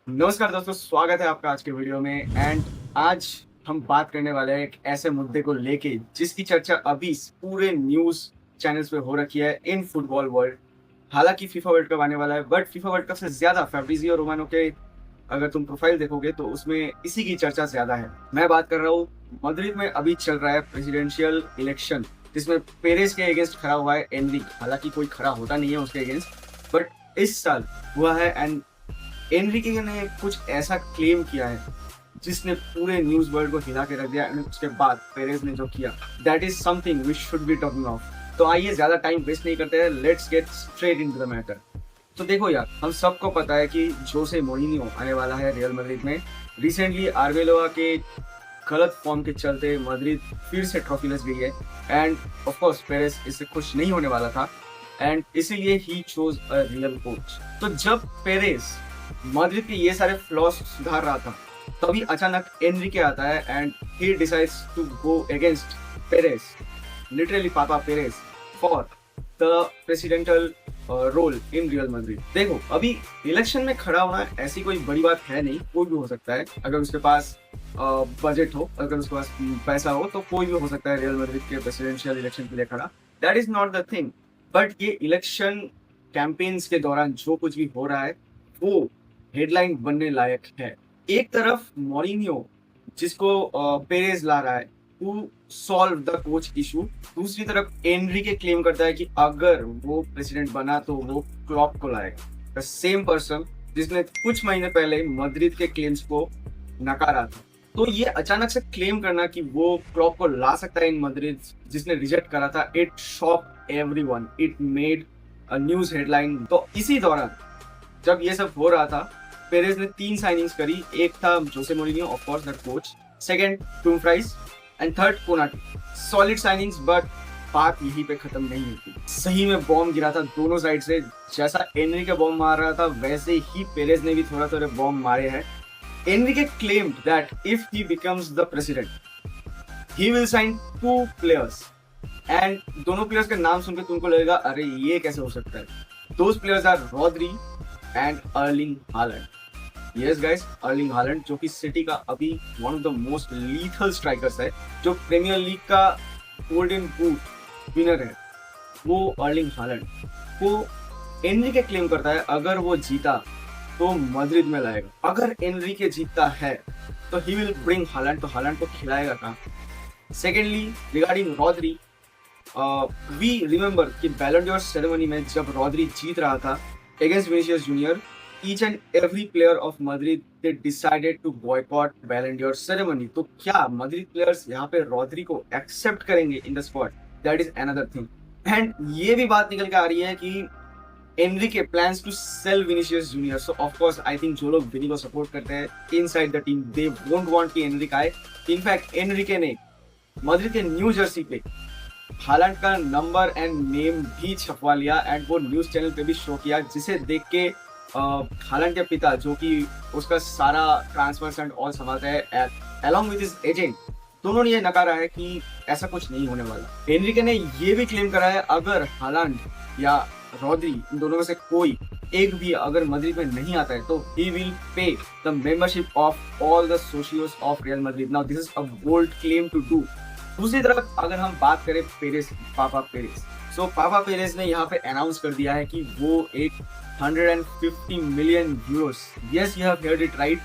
नमस्कार दोस्तों, स्वागत है आपका आज के वीडियो में। एंड आज हम बात करने वाले हैं एक ऐसे मुद्दे को लेके जिसकी चर्चा अभी पूरे न्यूज़ चैनल्स पे हो रखी है इन फुटबॉल वर्ल्ड। हालांकि फीफा वर्ल्ड कप आने वाला है, बट फीफा वर्ल्ड कप से ज़्यादा फैब्रिजियो रोमानो के अगर तुम प्रोफाइल देखोगे तो उसमें इसी की चर्चा ज़्यादा है। मैं बात कर रहा हूँ, मद्रिद में अभी चल रहा है प्रेसिडेंशियल इलेक्शन जिसमें पेरेस के अगेंस्ट खड़ा हुआ है एनरिक। हालांकि कोई खड़ा होता नहीं है उसके अगेंस्ट, बट इस साल हुआ है। एंड एनरिके ने कुछ ऐसा क्लेम किया है जिसने पूरे न्यूज़ वर्ल्ड को हिला के रख दिया। एंड उसके बाद पेरेज ने जो किया, that is something we should be talking of. तो आइए ज्यादा टाइम वेस्ट नहीं करते हैं, let's get straight into the matter. तो देखो यार, हम सबको पता है कि जोसे मोरिन्यो आने वाला है रियल मैड्रिड में। रिसेंटली आर्बेलोआ के गलत फॉर्म के चलते मैड्रिड फिर से ट्रॉफीलेस गई है। एंड ऑफ कोर्स पेरेज इससे खुश नहीं होने वाला था, एंड इसीलिए he chose a real coach. तो जब पेरेज मैड्रिड के ये सारे फ्लॉस सुधार रहा था, तभी अचानक एनरिके आता है and he decides to go against Perez, literally papa Perez, for the presidential role in Real Madrid. देखो, अभी इलेक्शन में खड़ा होना ऐसी कोई बड़ी बात है नहीं, कोई भी हो सकता है। अगर उसके पास बजट हो, अगर उसके पास पैसा हो, तो कोई भी हो सकता है रियल मैड्रिड के प्रेसिडेंशियल इलेक्शन के लिए खड़ा। That is not the thing. But ये इलेक्शन कैंपेन्स के दौरान जो कुछ भी हो रहा है वो हेडलाइन बनने लायक है। एक तरफ मोरिन्यो जिसको पेरेज ला रहा है to solve the coach issue, दूसरी तरफ एनरिके क्लेम करता है कि अगर वो प्रेसिडेंट बना तो वो क्लॉप को लाएगा। द सेम पर्सन जिसने कुछ महीने पहले मैड्रिड के क्लेम्स को नकारा था। तो ये अचानक से क्लेम करना कि वो क्लॉप को ला सकता है इन मैड्रिड, जिसने रिजेक्ट करा था, it shock everyone, it made a news headline. तो इसी दौरान जब ये सब हो रहा था, पेरेज ने 3 साइनिंग्स करी। एक था Jose Mourinho, of course that coach, second Dumfries, and third Konate. Solid signings, but बात यहीं पे खत्म नहीं होती। सही में बॉम्ब गिरा था दोनों साइड से। जैसा एनरिके बॉम्ब मार रहा था, वैसे ही पेरेज ने भी थोड़ा थोड़े बॉम्ब मारे हैं। Enrique claimed that if he becomes the president, he will sign 2 players. And दोनों प्लेयर्स का नाम सुनकर तुमको लगेगा अरे ये कैसे हो सकता है। Those players are Rodri and Erling Haaland. Yes guys, Erling Haaland जो कि सिटी का अभी one of the most lethal strikers है, जो प्रीमियर लीग का गोल्डन बूट विनर है, वो अर्लिंग हालैंड को एनरिके क्लेम करता है अगर वो जीता तो मैड्रिड में लाएगा। अगर एनरिके जीतता है तो ही विल ब्रिंग हालैंड, तो हालैंड को खिलाएगा कहाँ। सेकेंडली, रिगार्डिंग रोद्री, वी रिमेंबर कि बैलन डोर सेरेमनी में जब रोद्री जीत रहा था against Vinicius Junior, each and every player of Madrid they decided to boycott Ballon d'Or ceremony। तो क्या Madrid players यहाँ पे रोद्री को accept करेंगे in the spot? That is another thing। And ये भी बात निकल के आ रही है कि Enrique plans to sell Vinicius Junior। So of course I think जो लोग विनी को सपोर्ट करते हैं inside the team, they won't want कि Enrique आए। In fact Enrique ने Madrid के न्यू जर्सी पे हालैंड का नंबर एंड नेम भी छपवा लिया एंड वो न्यूज़ चैनल पे भी शो किया, जिसे देख के हालैंड के पिता, जो कि उसका सारा ट्रांसफर्स एंड ऑल संभालता है अलॉन्ग विद हिज एजेंट, दोनों ने ये नकारा है कि ऐसा कुछ नहीं होने वाला। एनरिके ने ये भी क्लेम करा है अगर हालैंड या रोद्री, इन दोनों में से कोई एक भी अगर मैड्रिड में नहीं आता है तो he will pay the membership of all the socios of Real Madrid. Now this is a bold claim to do. दूसरी तरफ अगर हम बात करें पेरेज, पापा पेरेज, सो पापा पेरेज ने यहाँ पे अनाउंस कर दिया है कि वो एक 150 million Euros, yes you have heard it right,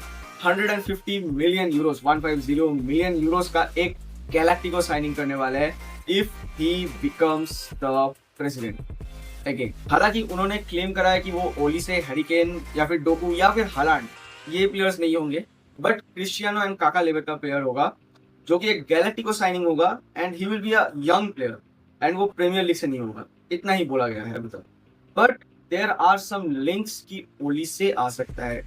150 million Euros, 150 million Euros का एक गैलेक्टिको साइनिंग करने वाला है if he becomes the president again. हालांकि उन्होंने क्लेम करा है कि वो ओलिसे, हैरिकेन या फिर डोकू या फिर हालैंड, ये प्लेयर्स नहीं होंगे, बट क्रिस्टियानो एंड काका लेवल का प्लेयर होगा जो कि एक गैलेक्टिको साइनिंग होगा and he will be a young player and वो प्रीमियर लीग से नहीं होगा, इतना ही बोला गया है अभी तक। But there are some links कि ओलिसे आ सकता है।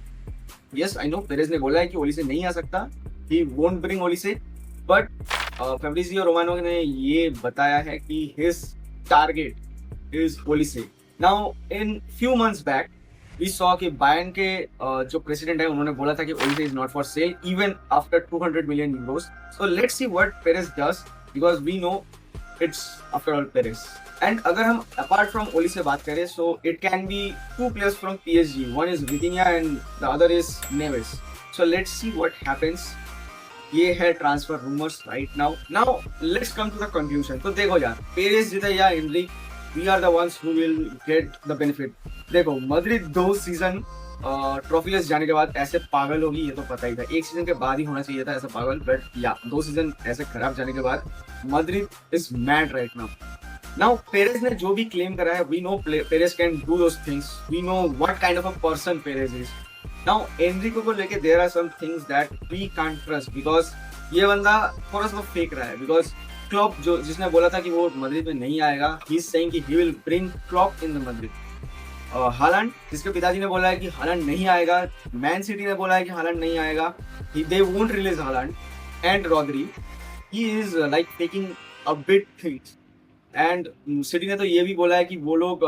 यस आई नो, पेरेज ने बोला है कि ओलिसे नहीं आ सकता, he won't bring Olise, but Fabrizio Romano ने ये बताया है कि his target is Olise. Now in few months back we saw कि बायर्न के जो प्रेसिडेंट है उन्होंने बोला था कि Olise is not for sale even after 200 million euros. So let's see what Perez does, because we know it's after all Perez. And अगर हम apart from Oli से बात करें, so it can be two players from PSG. One is Vitinha and the other is Neves. So let's see what happens. ये है transfer rumours right now. Now let's come to the conclusion. तो देखो यार, Perez जीते या Enrique, we are the ones who will get the benefit. देखो Madrid 2 season trophyless जाने के बाद ऐसे पागल होगी, ये तो पता ही था. 1 सीजन के बाद ही होना चाहिए था ऐसा पागल, बट या 2 सीजन ऐसे खराब जाने के बाद Madrid is mad right now. Now Perez ने जो भी क्लेम करा है, we know Perez can do those things, we know what kind of a person Perez is. Now Enrico को लेके there are some things that we can't trust, because ये बंदा थोड़ा सा फेक रहा है. बिकॉज क्लॉप जो जिसने बोला था कि वो मद्रिद में नहीं आएगा, ही इज सेइंग कि he will bring Klopp in the Madrid. Holland, जिसके पिताजी ने बोला है कि हालैंड नहीं आएगा, मैन सिटी ने बोला है कि हालैंड नहीं आएगा, they won't release Holland. And Rodri, he is like taking a big things. And city ने तो ये भी बोला है कि वो लोग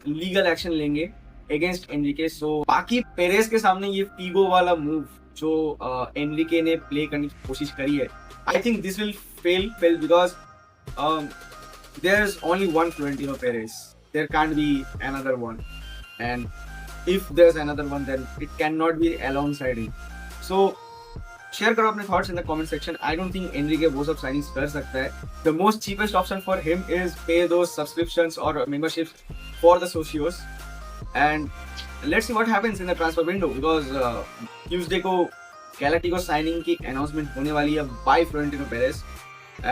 लीगल एक्शन लेंगे अगेंस्ट एनरिके. सो बाकी पेरेस के सामने ये फीगो वाला मूव जो एनरिके ने प्ले करने की कोशिश करी है, I think this will fail because there is only one Florentino Perez. There can't be another one, and if there's another one, then it cannot be alongside him. So share करो अपने thoughts in the comment section. I don't think Enrique वो सब signings कर सकता है. The most cheapest option for him is pay those subscriptions or memberships for the socios, and let's see what happens in the transfer window, because Tuesday को Galactico signing की announcement होने वाली है by Florentino Perez,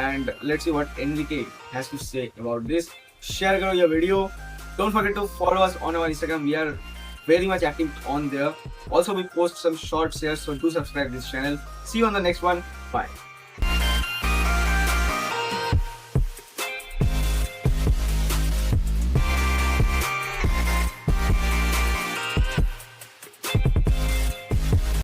and let's see what Enrique has to say about this. Share karo your video. Don't forget to follow us on our Instagram. We are very much active on there. Also, we post some short shares, so do subscribe this channel. See you on the next one. Bye.